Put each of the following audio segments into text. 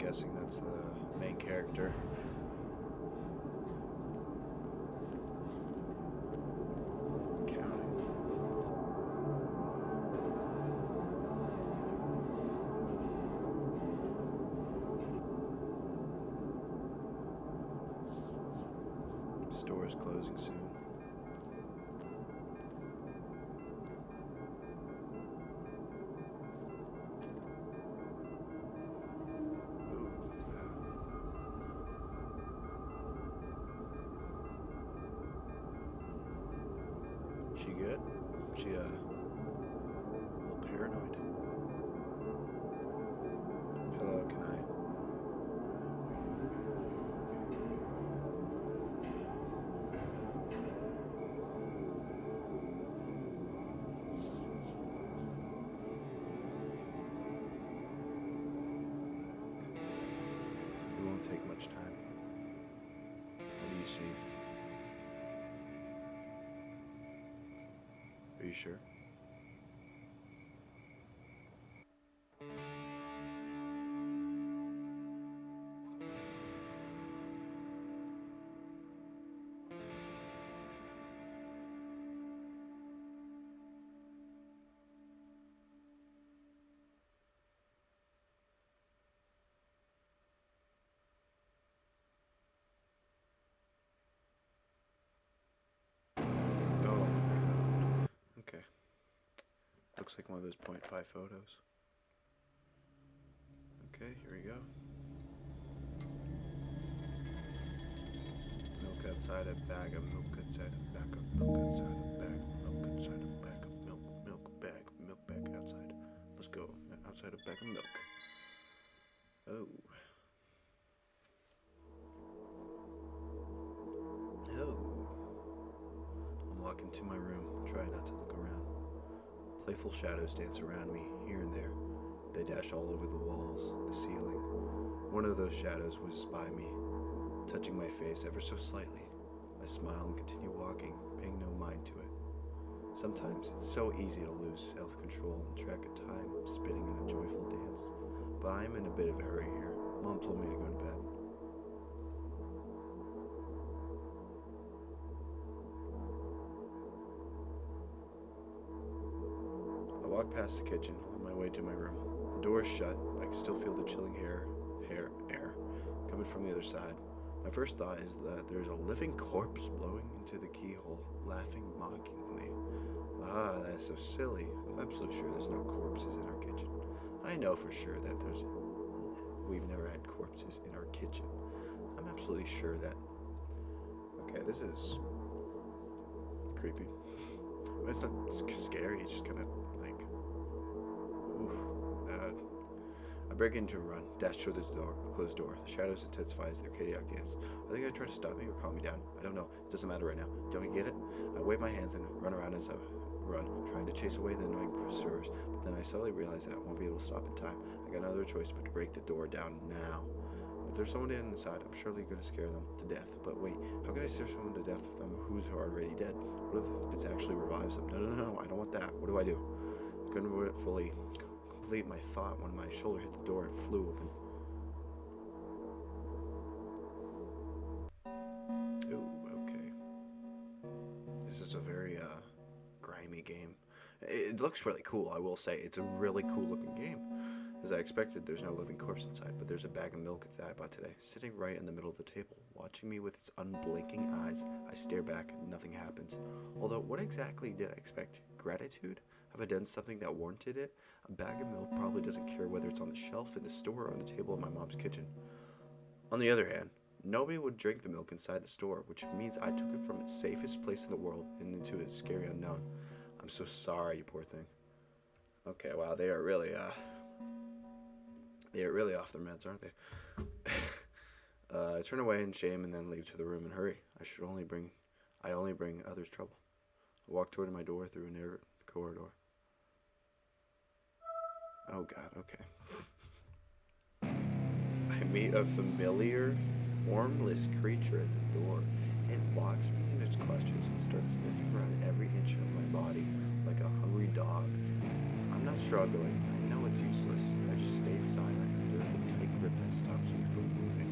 guessing that's the main character. Counting. Store is closing soon. She good? She a little paranoid. Hello, can I? It won't take much time. What do you see? Are you sure? Oh, okay. Looks like one of those 0.5 photos. Okay, here we go. Milk outside a bag of milk outside a bag of milk outside a bag of milk outside a bag of milk, milk bag outside. Let's go. Outside a bag of milk. Oh. Oh. I'm walking to my room, trying not to look around. Playful shadows dance around me, here and there. They dash all over the walls, the ceiling. One of those shadows whizzes by me, touching my face ever so slightly. I smile and continue walking, paying no mind to it. Sometimes it's so easy to lose self-control and track of time, spinning in a joyful dance. But I'm in a bit of a hurry here. Mom told me to go to bed. I walk past the kitchen on my way to my room. The door is shut. I can still feel the chilling air coming from the other side. My first thought is that there's a living corpse blowing into the keyhole, laughing mockingly. Ah, that's so silly. I'm absolutely sure there's no corpses in our kitchen. I know for sure that we've never had corpses in our kitchen. I'm absolutely sure that. Okay, this is creepy. It's not scary, it's just kind of like, oof. I break into a run, dash toward the closed door. The shadows intensify as their chaotic dance. Are they gonna try to stop me or calm me down? I don't know. It doesn't matter right now. Don't you get it? I wave my hands and run around as I run, trying to chase away the annoying pursuers. But then I suddenly realize that I won't be able to stop in time. I got no other choice but to break the door down now. If there's someone inside, I'm surely gonna scare them to death. But wait, how can I scare someone to death with them who's already dead? What if it actually revives them? No, I don't want that. What do I do? I couldn't fully complete my thought when my shoulder hit the door and flew open. Ooh, okay. This is a very grimy game. It looks really cool, I will say. It's a really cool looking game. As I expected, there's no living corpse inside, but there's a bag of milk that I bought today, sitting right in the middle of the table, watching me with its unblinking eyes. I stare back, nothing happens. Although, what exactly did I expect? Gratitude? Have I done something that warranted it? A bag of milk probably doesn't care whether it's on the shelf in the store or on the table in my mom's kitchen. On the other hand, nobody would drink the milk inside the store, which means I took it from its safest place in the world and into a scary unknown. I'm so sorry, you poor thing. Okay, wow, they are really off their meds, aren't they? I turn away in shame and then leave to the room and hurry. I only bring others trouble. I walk toward my door through a narrow corridor. Oh God, okay. I meet a familiar, formless creature at the door. It locks me in its clutches and starts sniffing around every inch of my body like a hungry dog. I'm not struggling. I know it's useless. I just stay silent under the tight grip that stops me from moving.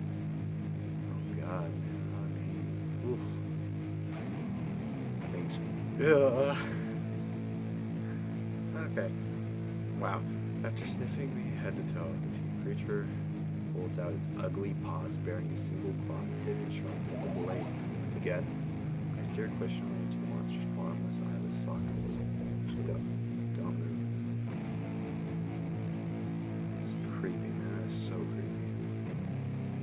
Oh God, man, I mean, things. Yeah. Okay. Wow. After sniffing me head to toe, the creature holds out its ugly paws, bearing a single claw, thin and sharp like a blade. Again, I stare questioningly into the monster's bottomless, eyeless sockets. Don't move. This is creepy, man. That is so creepy.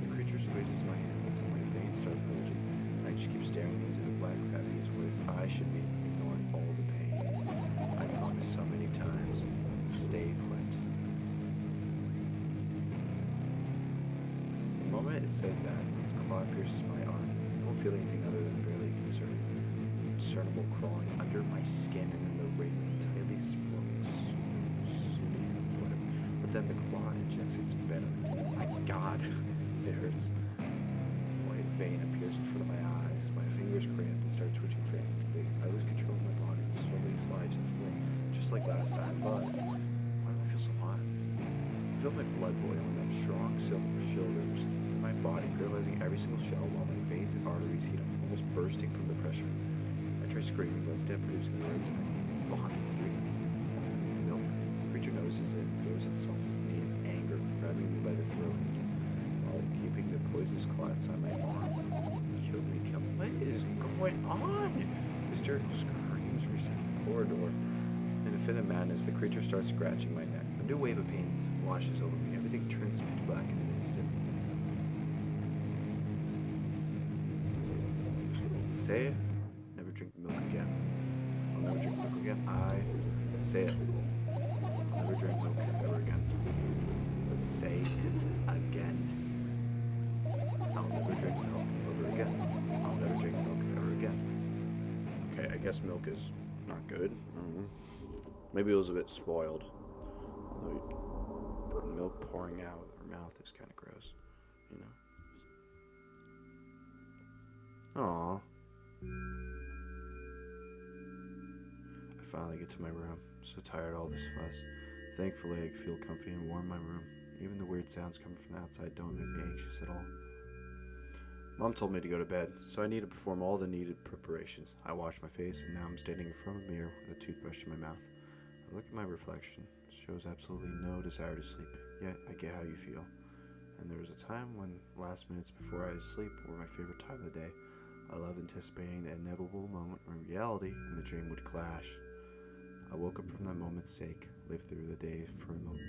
The creature squeezes my hands until my veins start bulging, and I just keep staring into the black cavities where its eyes should be, ignoring all the pain. I've promised so many times, stay put. The moment it says that, its claw pierces my arm. I don't feel anything other than barely discernible crawling under my skin, and then the rape tightly but then the claw injects its venom into me. My God, it hurts. A white vein appears in front of my eyes. My fingers cramp and start twitching frantically. I lose control of my body and slowly slide to the floor, just like last time. But why do I feel so hot? I feel my blood boiling up, strong shoulders in my body, paralyzing every single cell while my veins and arteries heat up, almost bursting from the pressure. I try screaming, but instead producing words, and I vomit foaming milk. The creature notices it and throws itself at me in anger, grabbing me by the throat while keeping the poisonous claw inside my arm. Kill me, kill me. What is going on? Hysterical screams reset the corridor. In a fit of madness, the creature starts scratching my neck. A new wave of pain washes over me. Everything turns pitch black in an instant. Say it. Never drink milk again. I'll never drink milk again. Say it. I'll never drink milk ever again. Say it again. I'll never drink milk ever again. I'll never drink milk ever again. Okay, I guess milk is not good. Maybe it was a bit spoiled. Although milk pouring out of her mouth is kind of gross, you know. Aww. I finally get to my room. So tired of all this fuss. Thankfully, I feel comfy and warm in my room. Even the weird sounds coming from the outside don't make me anxious at all. Mom told me to go to bed, so I need to perform all the needed preparations. I wash my face, and now I'm standing in front of a mirror with a toothbrush in my mouth. I look at my reflection. It shows absolutely no desire to sleep, yet I get how you feel. And there was a time when last minutes before I was asleep were my favorite time of the day. I love anticipating the inevitable moment when reality and the dream would clash. I woke up from that moment's sake, lived through the day for a moment.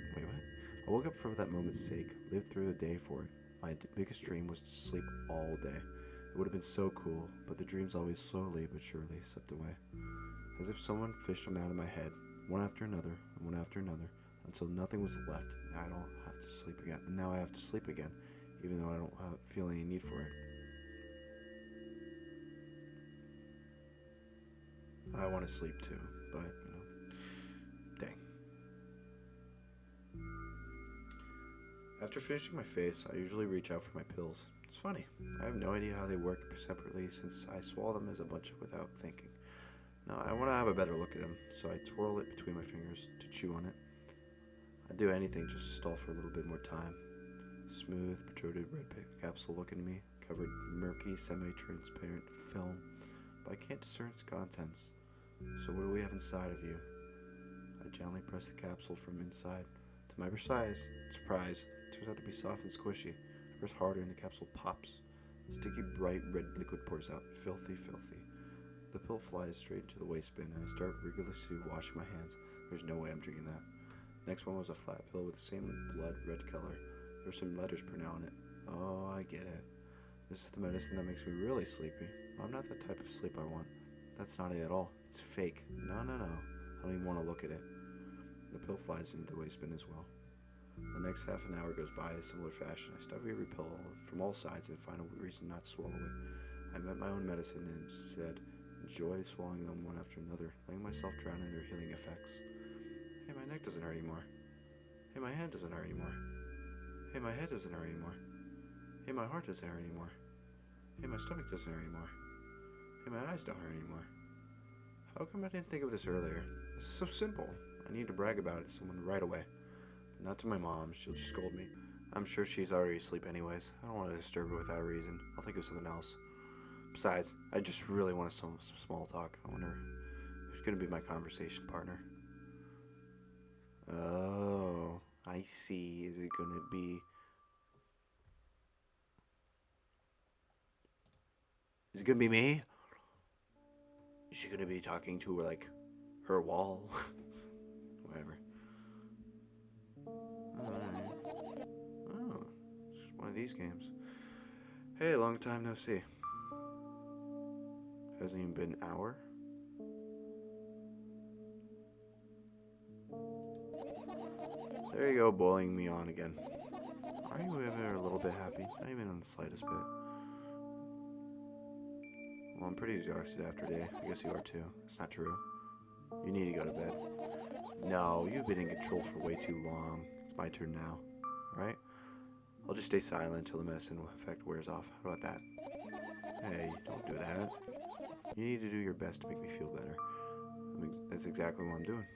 I woke up for that moment's sake, lived through the day for it. My biggest dream was to sleep all day. It would have been so cool, but the dreams always slowly but surely slipped away. As if someone fished them out of my head, one after another, and one after another, until nothing was left, and I don't have to sleep again. And now I have to sleep again, even though I don't feel any need for it. I want to sleep too, but, dang. After finishing my face, I usually reach out for my pills. It's funny. I have no idea how they work separately since I swallow them as a bunch without thinking. Now, I want to have a better look at them, so I twirl it between my fingers to chew on it. I'd do anything just to stall for a little bit more time. Smooth, protruded red capsule looking at me, covered murky, semi-transparent film, but I can't discern its contents. So what do we have inside of you? I gently press the capsule from inside. To my surprise, it turns out to be soft and squishy. I press harder and the capsule pops. Sticky, bright red liquid pours out. Filthy, filthy. The pill flies straight into the waste bin, and I start rigorously washing my hands. There's no way I'm drinking that. Next one was a flat pill with the same blood red color. There were some letters printed on it. Oh, I get it. This is the medicine that makes me really sleepy. I'm not the type of sleep I want. That's not it at all. It's fake. No. I don't even want to look at it. The pill flies into the waste bin as well. The next half an hour goes by in a similar fashion. I study every pill from all sides and find a reason not to swallow it. I invent my own medicine and instead enjoy swallowing them one after another, letting myself drown in their healing effects. Hey, my neck doesn't hurt anymore. Hey, my hand doesn't hurt anymore. Hey, my head doesn't hurt anymore. Hey, my heart doesn't hurt anymore. Hey, my stomach doesn't hurt anymore. Hey, my eyes don't hurt anymore. How come I didn't think of this earlier? This is so simple. I need to brag about it to someone right away. But not to my mom, she'll just scold me. I'm sure she's already asleep anyways. I don't want to disturb her without a reason. I'll think of something else. Besides, I just really want some small talk. I wonder who's going to be my conversation partner. Oh, I see. Is it going to be... Is it going to be me? Is she going to be talking to, like, her wall? Whatever. Alright. Oh, it's one of these games. Hey, long time no see. Hasn't even been an hour? There you go, boiling me on again. Are you ever a little bit happy? Not even in the slightest bit. Well, I'm pretty exhausted after a day. I guess you are too. It's not true. You need to go to bed. No, you've been in control for way too long. It's my turn now, right? I'll just stay silent until the medicine effect wears off. How about that? Hey, don't do that. You need to do your best to make me feel better. That's exactly what I'm doing.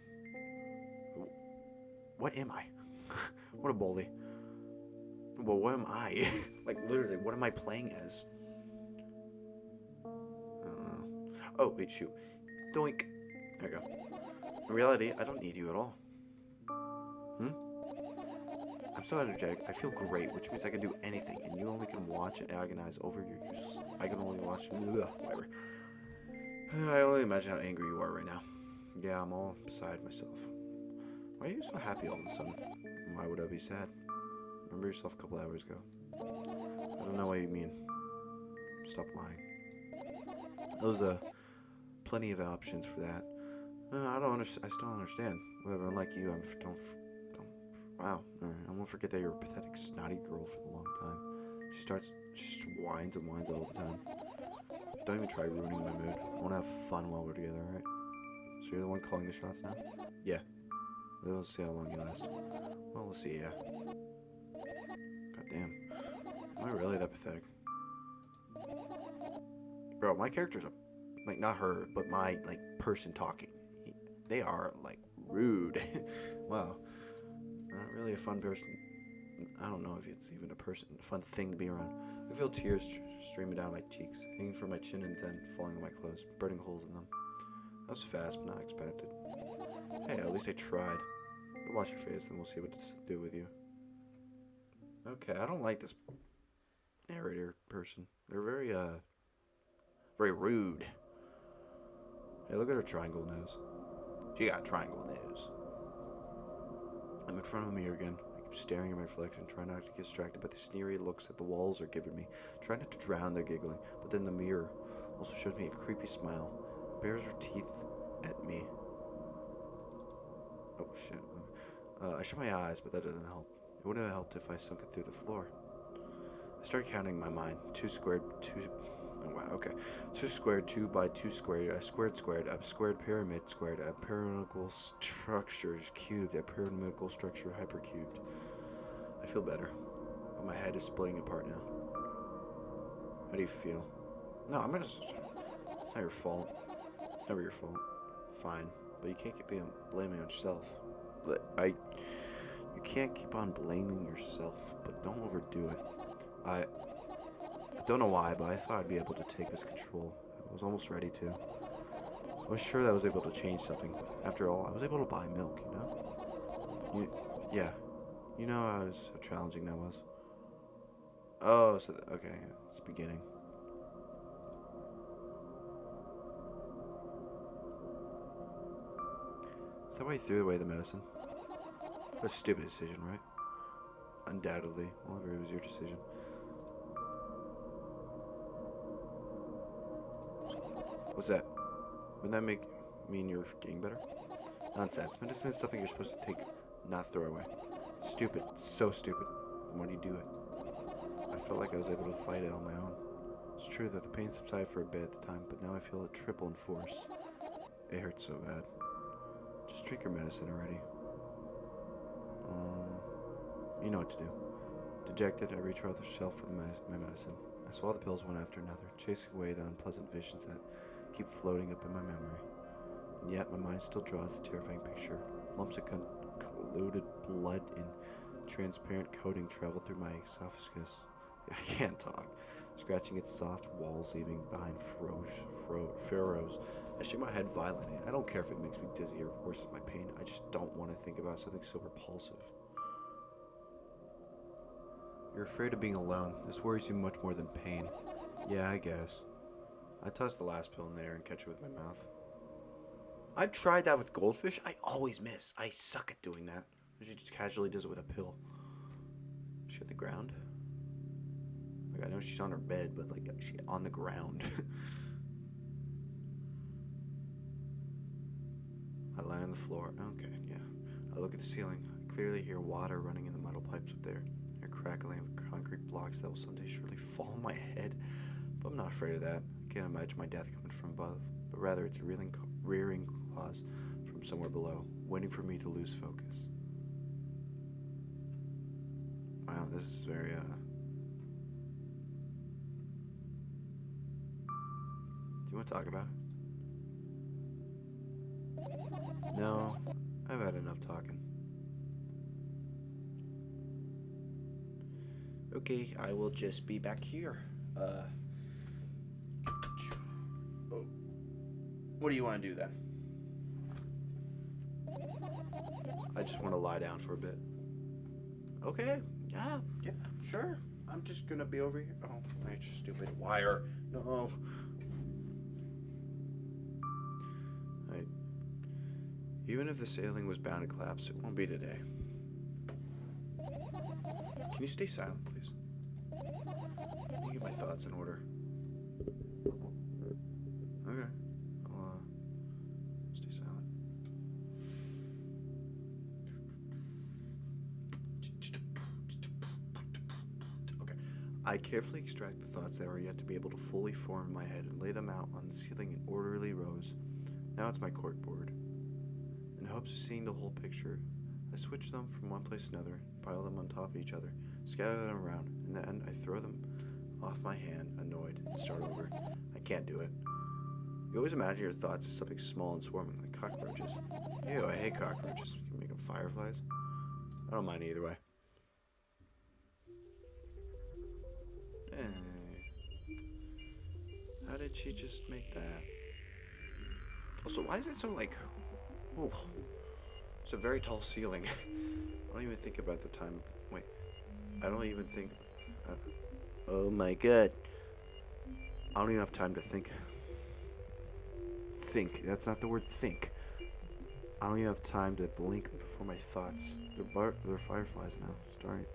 What am I? What a bully. Well, what am I? Like, literally, what am I playing as? I don't know. Oh, wait, shoot. Doink. There you go. In reality, I don't need you at all. I'm so energetic. I feel great, which means I can do anything, and you only can watch and agonize over your use. I can only watch... whatever. I only imagine how angry you are right now. Yeah, I'm all beside myself. Why are you so happy all of a sudden? Why would I be sad? Remember yourself a couple hours ago. I don't know what you mean. Stop lying. Those, plenty of options for that. No, I still don't understand. Whatever, unlike you, wow. I won't forget that you're a pathetic, snotty girl for a long time. She just whines and whines all the time. Don't even try ruining my mood. I want to have fun while we're together, alright? So you're the one calling the shots now? Yeah. We'll see how long you last. Well, we'll see, yeah. God damn. Am I really that pathetic? Bro, my character's like, not her, but my, like, person talking. They are, like, rude. Wow. Not really a fun person. I don't know if it's even a fun thing to be around. I feel tears streaming down my cheeks, hanging from my chin and then falling on my clothes, burning holes in them. That was fast, but not expected. Hey, at least I tried. Go wash your face, and we'll see what to do with you. Okay, I don't like this narrator person. They're very rude. Hey, look at her triangle nose. She got triangle nose. I'm in front of a mirror again. I keep staring at my reflection, trying not to get distracted by the sneery looks that the walls are giving me, trying not to drown their giggling. But then the mirror also shows me a creepy smile. Bares her teeth at me. Oh, shit. I shut my eyes, but that doesn't help. It wouldn't have helped if I sunk it through the floor. I started counting in my mind. 2 squared, 2... Oh, wow, okay. 2 squared, 2 by 2 squared, a squared squared, a squared pyramid squared, a pyramidal structure cubed, a pyramidal structure hypercubed. I feel better, but my head is splitting apart now. How do you feel? No, I'm gonna... It's not your fault. It's never your fault. Fine, but you can't keep blaming yourself. You can't keep on blaming yourself, but don't overdo it. I don't know why, but I thought I'd be able to take this control. I was almost ready to. I was sure that I was able to change something. After all, I was able to buy milk, you know? Yeah. You know how challenging that was. Oh, so, okay, it's beginning. Is that why you threw away the medicine? What a stupid decision, right? Undoubtedly. Whatever, it was your decision. What's that? Wouldn't that mean you're getting better? Nonsense. Medicine is something you're supposed to take, not throw away. Stupid. So stupid. Then why do you do it? I felt like I was able to fight it on my own. It's true that the pain subsided for a bit at the time, but now I feel it triple in force. It hurts so bad. Just drink your medicine already. You know what to do. Dejected, I reach for the shelf for my medicine. I swallow the pills one after another, chasing away the unpleasant visions that keep floating up in my memory. Yet my mind still draws a terrifying picture. Lumps of convoluted blood in transparent coating traveled through my esophagus. I can't talk. Scratching its soft walls, leaving behind furrows. I shake my head violently. I don't care if it makes me dizzy or worsens my pain. I just don't want to think about something so repulsive. You're afraid of being alone. This worries you much more than pain. Yeah, I guess. I toss the last pill in there and catch it with my mouth. I've tried that with goldfish. I always miss. I suck at doing that. She just casually does it with a pill. Is she at the ground? Like, I know she's on her bed, but like, is she on the ground? I lie on the floor. Okay, yeah. I look at the ceiling. I clearly hear water running in the metal pipes up there. They're crackling of concrete blocks that will someday surely fall on my head. But I'm not afraid of that. I can't imagine my death coming from above, but rather it's rearing claws from somewhere below, waiting for me to lose focus. Wow, this is very, Do you want to talk about it? No, I've had enough talking. Okay, I will just be back here. What do you want to do then? I just want to lie down for a bit. Okay, yeah, sure. I'm just gonna be over here. Oh, my stupid wire. No. Even if the sailing was bound to collapse, it won't be today. Can you stay silent, please? Let me get my thoughts in order. Okay. I'll, stay silent. Okay. I carefully extract the thoughts that are yet to be able to fully form in my head and lay them out on the ceiling in orderly rows. Now it's my corkboard. In hopes of seeing the whole picture, I switch them from one place to another, pile them on top of each other, scatter them around. In the end, I throw them off my hand, annoyed, and start over. I can't do it. You always imagine your thoughts as something small and swarming, like cockroaches. Ew, I hate cockroaches. Can we make them fireflies? I don't mind either way. How did she just make that? Also, why is it so like... Oh, it's a very tall ceiling. I don't even think about the time. Wait, I don't even think... oh my god. I don't even have time to think. Think. That's not the word think. I don't even have time to blink before my thoughts. They're fireflies now, starting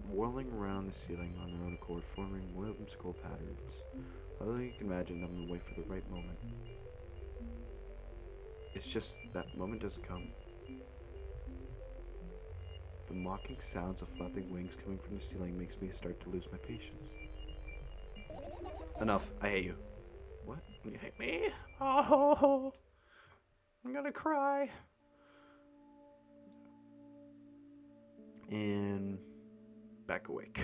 whirling around the ceiling on their own accord, forming whimsical patterns. Although you can imagine them and wait for the right moment. It's just that moment doesn't come. The mocking sounds of flapping wings coming from the ceiling makes me start to lose my patience. Enough. I hate you. What? You hate me? Oh, I'm gonna cry. And back awake.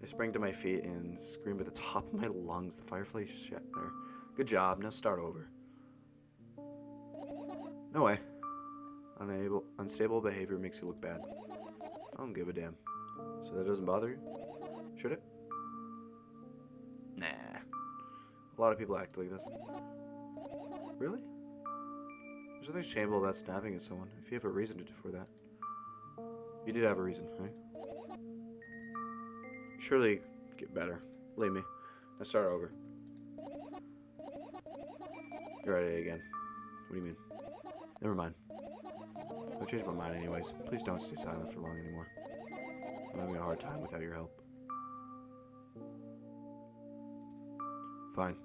I sprang to my feet and screamed at the top of my lungs. The fireflies shatter. Good job. Now start over. No way. Unstable behavior makes you look bad. I don't give a damn. So that doesn't bother you? Should it? Nah. A lot of people act like this. Really? There's nothing shameful about snapping at someone if you have a reason for that. You did have a reason, right? Surely get better. Believe me. Now start over. You're at it again. What do you mean? Never mind. I'll change my mind anyways. Please don't stay silent for long anymore. I'm having a hard time without your help. Fine.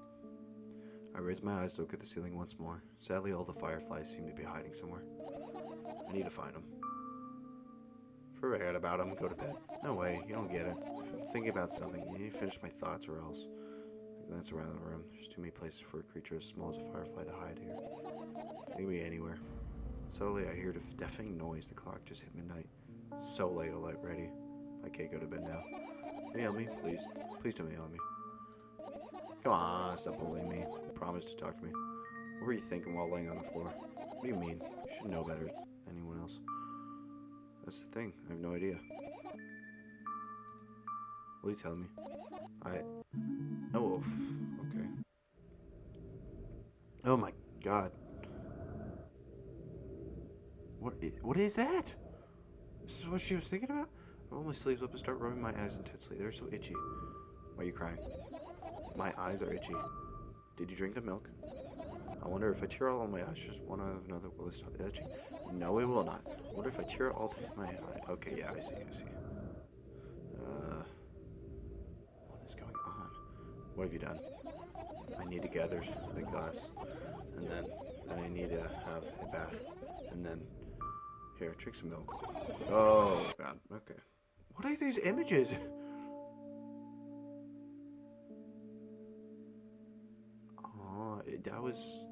I raise my eyes to look at the ceiling once more. Sadly, all the fireflies seem to be hiding somewhere. I need to find them. Forget about them. Go to bed. No way. You don't get it. If I'm thinking about something, you need to finish my thoughts or else. I glance around the room. There's too many places for a creature as small as a firefly to hide here. It can be anywhere. Suddenly, I hear the deafening noise. The clock just hit midnight. It's so late already. I can't go to bed now. Can you help me? Please. Please don't yell at me. Come on, stop bullying me. You promised to talk to me. What were you thinking while laying on the floor? What do you mean? You should know better than anyone else. That's the thing. I have no idea. What are you telling me? Oh, okay. Oh my god. What is that? This is what she was thinking about? I roll my sleeves up and start rubbing my eyes intensely. They're so itchy. Why are you crying? My eyes are itchy. Did you drink the milk? I wonder if I tear all my eyes, just one out of another, will it stop itching? No, it will not. I wonder if I tear all my eye. Okay, yeah, I see. What is going on? What have you done? I need to gather the glass, and then I need to have a bath, and then here, drink some milk. Oh god. Okay. What are these images? Oh, that was.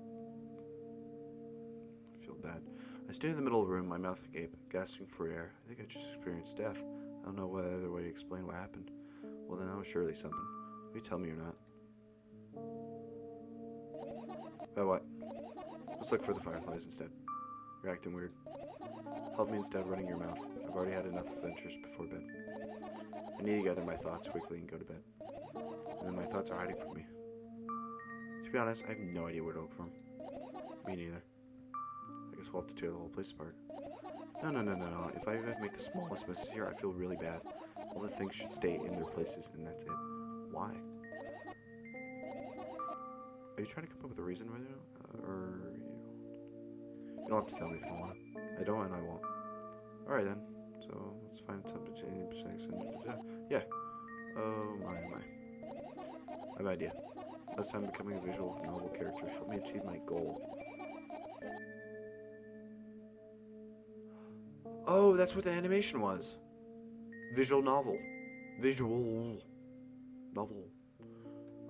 I feel bad. I stay in the middle of the room, my mouth agape, gasping for air. I think I just experienced death. I don't know what other way to explain what happened. Well, then that was surely something. Will you tell me or not? About what? Let's look for the fireflies instead. You're acting weird. Help me instead of running your mouth. I've already had enough adventures before bed. I need to gather my thoughts quickly and go to bed. And then my thoughts are hiding from me. To be honest, I have no idea where to look for them. Me neither. I guess we'll have to tear the whole place apart. No. If I even make the smallest messes here, I feel really bad. All the things should stay in their places, and that's it. Why? Are you trying to come up with a reason right now? Or you don't have to tell me if you don't want to. I don't, and I won't. Alright then. So, let's find something to change and yeah. Oh my. I have an idea. Last time becoming a visual novel character helped me achieve my goal. Oh, that's what the animation was. Visual novel.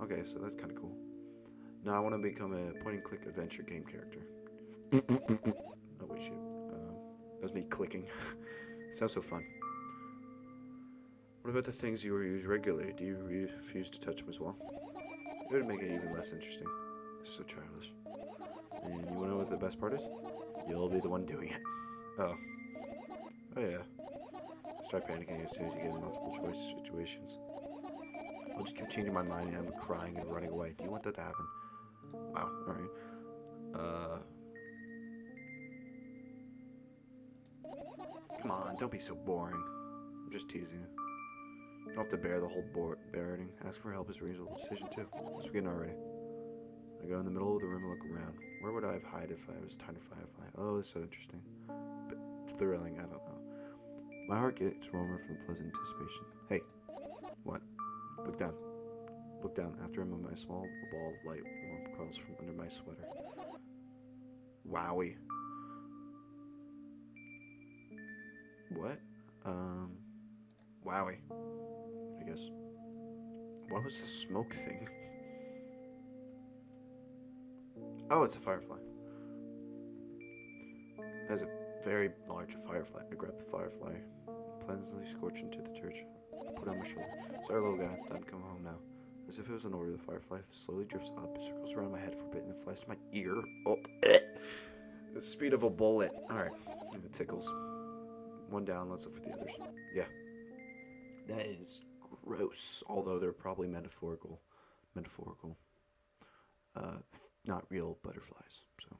Okay, so that's kind of cool. Now I want to become a point-and-click adventure game character. Oh, wait, shoot. That was me clicking. Sounds so fun. What about the things you use regularly? Do you refuse to touch them as well? It would make it even less interesting. It's so childish. And you want to know what the best part is? You'll be the one doing it. Oh yeah. Start panicking as soon as you get in multiple choice situations. I'll just keep changing my mind and I'm crying and running away. Do you want that to happen? Wow, alright. Come on, don't be so boring. I'm just teasing you. You don't have to bear the whole burden. Ask for help is a reasonable decision too. Let's begin already. I go in the middle of the room and look around. Where would I have hide if I was trying to firefly? Oh, it's so interesting. But thrilling, I don't know. My heart gets warmer from the pleasant anticipation. Hey. What? Look down. Look down. After a moment, a small ball of light warm crawls from under my sweater. Wowie. What? Wowie. I guess. What was the smoke thing? Oh, it's a firefly. It has a very large firefly. I grab the firefly, pleasantly scorch into the church. I put it on my shoulder. Sorry, little guy. It's time to come home now. As if it was an order, the firefly slowly drifts up, circles around my head for a bit, and then flies to my ear. Oh, the speed of a bullet. Alright, it tickles. One down, let's look for the others. Yeah. That is gross, although they're probably metaphorical. Not real butterflies, so.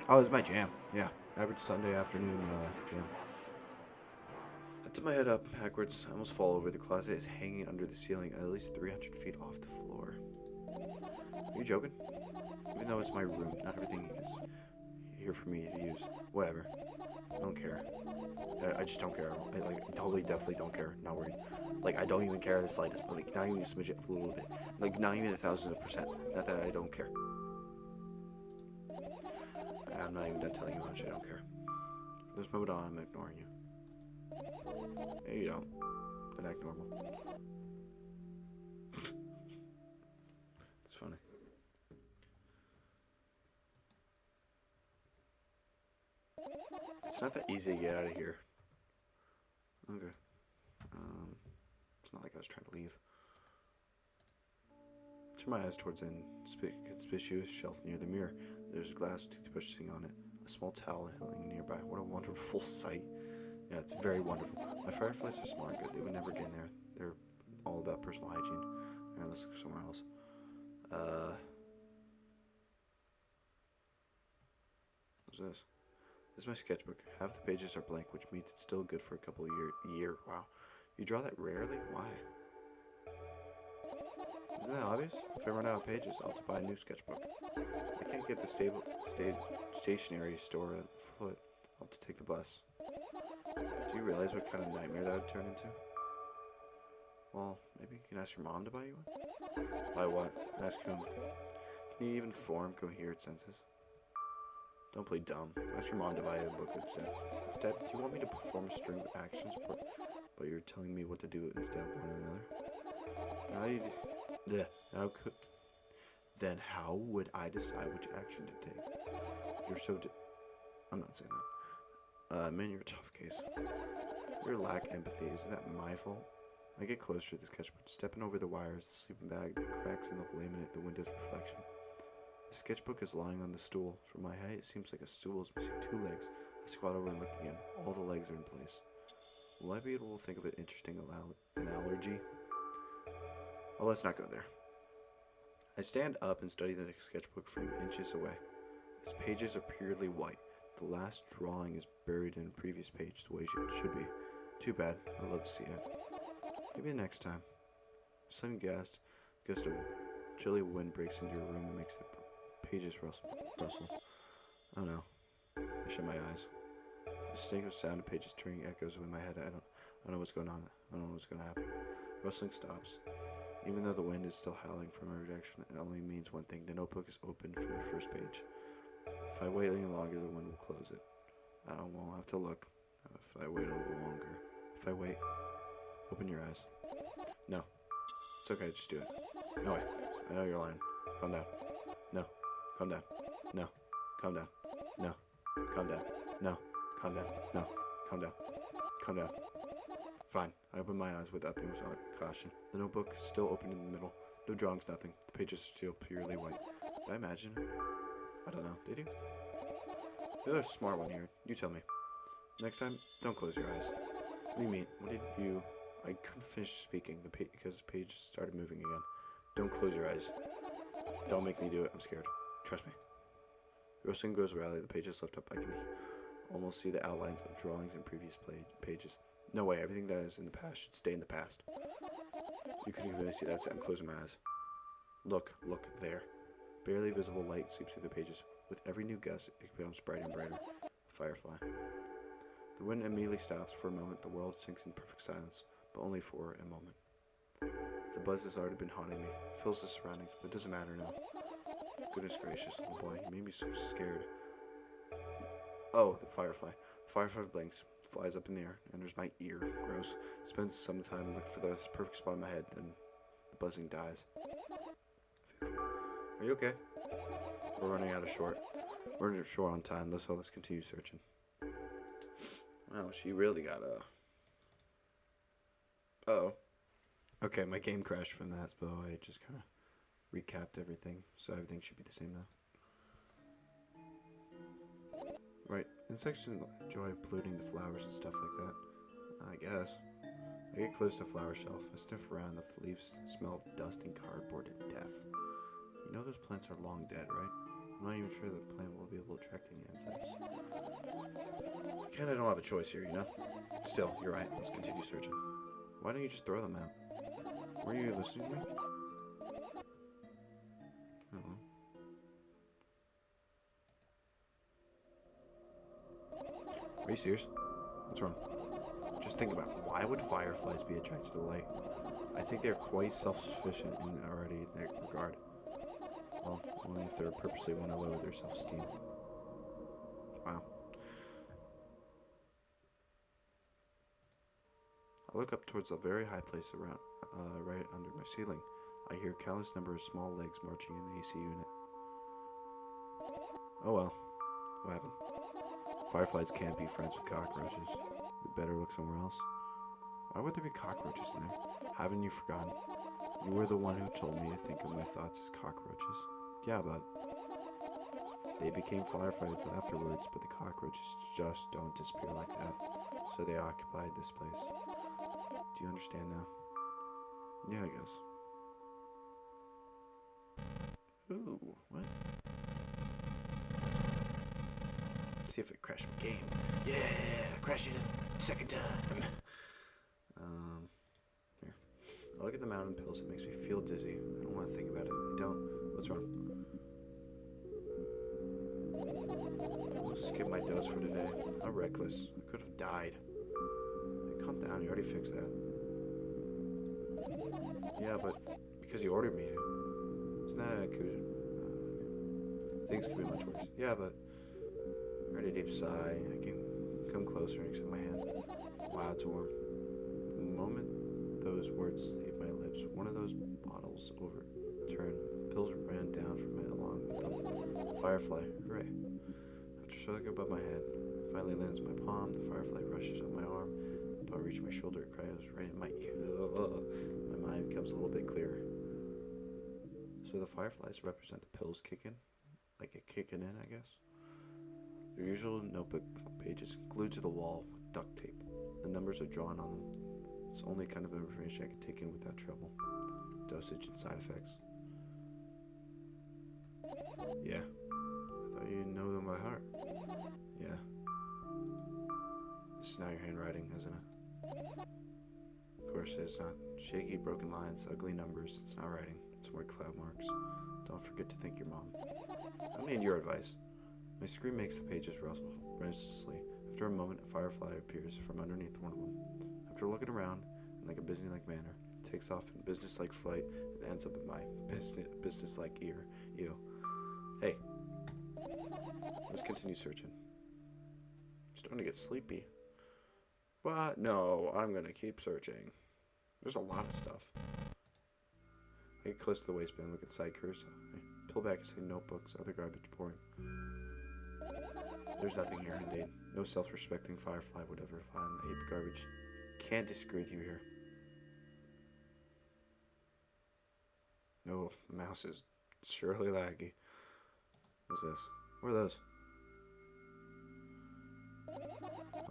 Oh, it's my jam. Yeah, average Sunday afternoon jam. I tip my head up backwards. I almost fall over. The closet is hanging under the ceiling at least 300 feet off the floor. Are you joking? Even though it's my room, not everything is here for me to use. Whatever. I don't care. I just don't care. I totally, definitely don't care. Not worried. Like, I don't even care the slightest, but like, not even a smidge, a little bit. Like, not even 1,000%. Not that I don't care. I'm not even done telling you how much I don't care. From this moment on, I'm ignoring you. Yeah, you don't. Then act normal. It's funny. It's not that easy to get out of here. Okay. It's not like I was trying to leave. Turn my eyes towards an conspicuous shelf near the mirror. There's a glass toothbrush sitting on it, a small towel hanging nearby. What a wonderful sight. Yeah, it's very wonderful. My fireflies are smart. They would never get in there. They're all about personal hygiene. Alright, let's look somewhere else. What's this? This is my sketchbook. Half the pages are blank, which means it's still good for a couple of year. Wow. You draw that rarely? Why? Isn't that obvious? If I run out of pages, I'll have to buy a new sketchbook. I can't get the stationery store at foot. I'll have to take the bus. Do you realize what kind of nightmare that would turn into? Well, maybe you can ask your mom to buy you one? Buy what? Ask whom? Can you even form coherent sentences? Don't play dumb. Ask your mom to buy a book instead. Instead, do you want me to perform a string of actions, but you're telling me what to do instead of one another? Then how would I decide which action to take? You're so I'm not saying that. Man, you're a tough case. Your lack of empathy, isn't that my fault? I get closer to the sketchbook, stepping over the wires, the sleeping bag, the cracks in the laminate, the window's reflection. The sketchbook is lying on the stool. From my height, it seems like a stool is missing 2 legs. I squat over and look again. All the legs are in place. Will I be able to think of an interesting analogy? Well, let's not go there. I stand up and study the sketchbook from inches away. Its pages are purely white. The last drawing is buried in a previous page, the way it should be. Too bad. I'd love to see it. Maybe next time. A sudden gust of chilly wind breaks into your room and makes the pages rustle. Oh no. I shut my eyes. The distinct sound of pages turning echoes in my head. I don't know what's going on. I don't know what's going to happen. Rustling stops. Even though the wind is still howling from every direction, it only means one thing. The notebook is open from the first page. If I wait any longer, the wind will close it. I won't have to look. If I wait a little longer. If I wait, open your eyes. No. It's okay, just do it. No way. I know you're lying. Calm down. No. Calm down. No. Calm down. No. Calm down. No. Calm down. No. Calm down. Calm down. Fine. I open my eyes with utmost caution. The notebook is still open in the middle. No drawings, nothing. The pages are still purely white. Did I imagine? I don't know. Did you? You're a smart one here. You tell me. Next time, don't close your eyes. What do you mean? What did you... I couldn't finish speaking because the page started moving again. Don't close your eyes. Don't make me do it. I'm scared. Trust me. The rustling goes rally. The pages lift up. I can almost see the outlines of drawings in previous pages. No way. Everything that is in the past should stay in the past. You couldn't even see that. I'm closing my eyes. Look there. Barely visible light sweeps through the pages. With every new gust, it becomes brighter and brighter. A firefly. The wind immediately stops. For a moment, the world sinks in perfect silence, but only for a moment. The buzz has already been haunting me. It fills the surroundings, but it doesn't matter now. Goodness gracious, little boy, you made me so scared. Oh, the firefly. Firefly blinks, flies up in the air, enters my ear. Gross. Spends some time looking for the perfect spot in my head, then the buzzing dies. Are you okay? We're running out of short. We're short on time, so let's continue searching. Wow, she really got a... Uh-oh. Okay, my game crashed from that, so I just kind of recapped everything, so everything should be the same now. Right, insects enjoy polluting the flowers and stuff like that, I guess. I get close to the flower shelf. I sniff around. The leaves smell of dust and cardboard and death. You know those plants are long dead, right? I'm not even sure the plant will be able to attract any insects. I kinda don't have a choice here, you know? Still, you're right. Let's continue searching. Why don't you just throw them out? Were you listening to me? Uh-oh. Are you serious? What's wrong? Just think about it. Why would fireflies be attracted to light? I think they're quite self-sufficient already in that regard. Well, only if they're purposely want to lower their self-esteem. Wow. I look up towards a very high place around, right under my ceiling. I hear a countless number of small legs marching in the AC unit. Oh well. What happened? Fireflies can't be friends with cockroaches. We better look somewhere else. Why would there be cockroaches in there? Haven't you forgotten? You were the one who told me to think of my thoughts as cockroaches. Yeah, but... They became fireflies afterwards, but the cockroaches just don't disappear like that. So they occupied this place. Do you understand now? Yeah, I guess. Ooh, what? See if it crashed my game. Yeah, crashed it a second time. Here. I look at the mountain pills. It makes me feel dizzy. I don't want to think about it. I don't. What's wrong? I'll skip my dose for today. I'm reckless. I could have died. Hey, calm down. You already fixed that. Yeah, but because you ordered me to. It's not a could. Things could be much worse. Yeah, but. I heard a deep sigh. I can come closer and extend my hand. Wow, it's warm. The moment those words leave my lips, one of those bottles overturned. Pills ran down from it along with them. Firefly. Hooray. After circling above my head, it finally lands in my palm. The firefly rushes up my arm. Upon reaching my shoulder, it cries right in my ear. My mind becomes a little bit clearer. So the fireflies represent the pills kicking? Like it kicking in, I guess? Their usual notebook pages glued to the wall with duct tape. The numbers are drawn on them. It's the only kind of information I can take in without trouble. Dosage and side effects. Yeah. I thought you know them by heart. Yeah. This is now your handwriting, isn't it? Of course it's not. Shaky, broken lines, ugly numbers. It's not writing. It's more cloud marks. Don't forget to thank your mom. I need your advice. My screen makes the pages rustle restlessly. After a moment, a firefly appears from underneath one of them. After looking around in like a business-like manner, it takes off in business-like flight and ends up in my business-like ear. Ew. Hey. Let's continue searching. I'm starting to get sleepy. But no, I'm gonna keep searching. There's a lot of stuff. I get close to the waistband, look inside cursor. I pull back and say notebooks, other garbage pouring. There's nothing here, indeed. No self-respecting firefly would ever find the heap of garbage. Can't disagree with you here. No, the mouse is surely laggy. What's this? What are those?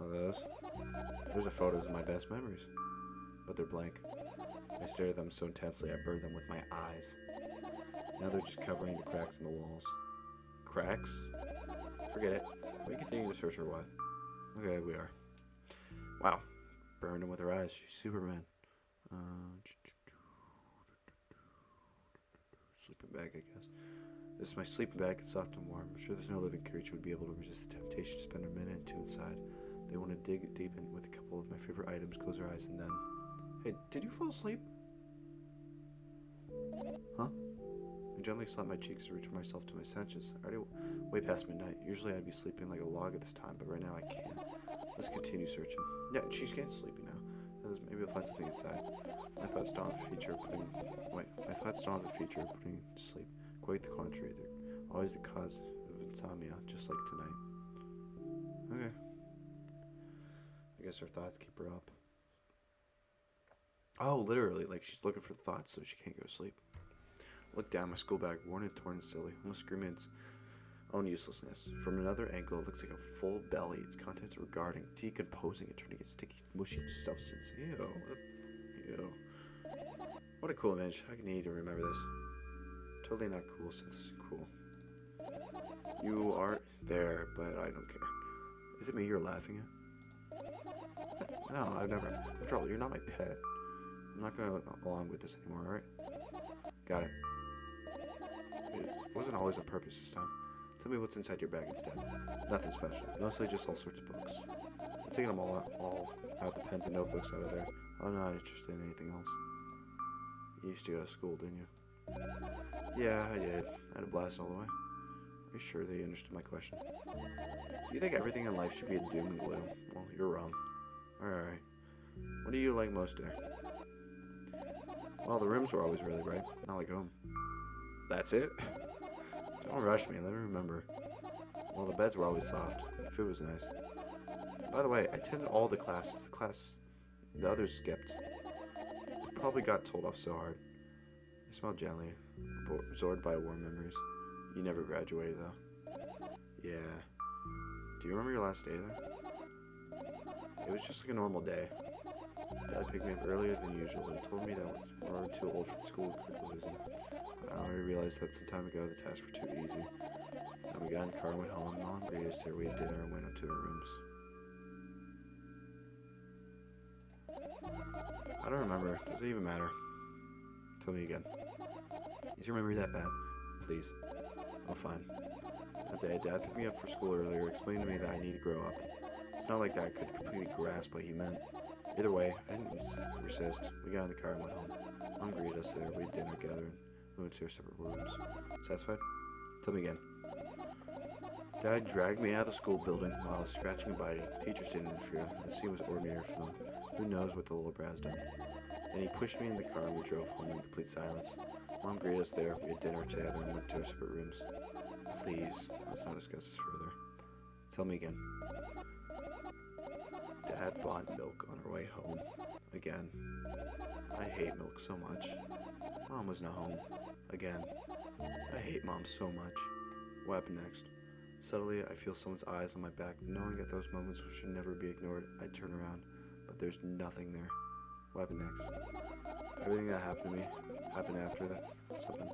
Oh, those? Those are photos of my best memories. But they're blank. I stare at them so intensely I burn them with my eyes. Now they're just covering the cracks in the walls. Cracks? Forget it. We continue to search or what? Okay, we are. Wow. Burned him with her eyes. She's Superman. Sleeping bag, I guess. This is my sleeping bag. It's soft and warm. I'm sure there's no living creature would be able to resist the temptation to spend a minute or two inside. They want to dig deep in with a couple of my favorite items, close their eyes, and then... Hey, did you fall asleep? Huh? I gently slap my cheeks to return myself to my senses. Already way past midnight. Usually I'd be sleeping like a log at this time, but right now I can't. Let's continue searching. Yeah, she's getting sleepy now. Maybe I'll find something inside. My thoughts don't have the feature of putting... My thoughts don't have the feature of putting to sleep. Quite the contrary. They're always the cause of insomnia, just like tonight. Okay. I guess her thoughts keep her up. Oh, literally, like she's looking for thoughts so she can't go to sleep. Look down, my school bag, worn and torn and silly, almost screaming its own uselessness. From another angle, it looks like a full belly. Its contents are regarding, decomposing, and turning its sticky, mushy substance. Ew. Ew. What a cool image. I need to remember this. Totally not cool since it's cool. You aren't there, but I don't care. Is it me you're laughing at? No, I've never. After all, you're not my pet. I'm not going to go along with this anymore, alright? Got it. It wasn't always on purpose this time. Tell me what's inside your bag instead. Nothing special. Mostly just all sorts of books. I'm taking them all out, the pens and notebooks out of there. I'm not interested in anything else. You used to go to school, didn't you? Yeah, I did. I had a blast all the way. Are you sure that you understood my question? Do you think everything in life should be a doom and gloom? Well, you're wrong. Alright. What do you like most there? Well, the rooms were always really bright. Not like home. That's it? Don't rush me, let me remember. Well, the beds were always soft. The food was nice. By the way, I attended all the classes. The others skipped. Probably got told off so hard. I smiled gently, absorbed by warm memories. You never graduated, though. Yeah. Do you remember your last day there? It was just like a normal day. Dad picked me up earlier than usual. He told me that we were too old for the school curriculum. I already realized that some time ago the tasks were too easy. And we got in the car and went home. Mom greeted us there. We had dinner and went up to our rooms. I don't remember. Does it even matter? Tell me again. Is your memory that bad? Please. Oh, fine. That day, Dad picked me up for school earlier, explaining to me that I need to grow up. It's not like that I could completely grasp what he meant. Either way, I didn't resist. We got in the car and went home. Mom greeted us there. We had dinner together and we went to our separate rooms. Satisfied? Tell me again. Dad dragged me out of the school building while I was scratching and biting. Teachers didn't interfere. The scene was ordinary for them. Who knows what the little brat's done? Then he pushed me in the car and we drove home in complete silence. Mom greeted us there. We had dinner together and went to our separate rooms. Please, let's not discuss this further. Tell me again. Dad bought milk on our way home. Again. I hate milk so much. Mom was not home. Again. I hate Mom so much. What happened next? Suddenly, I feel someone's eyes on my back. Knowing at those moments which should never be ignored, I turn around. But there's nothing there. What happened next? Everything that happened to me happened after that. Something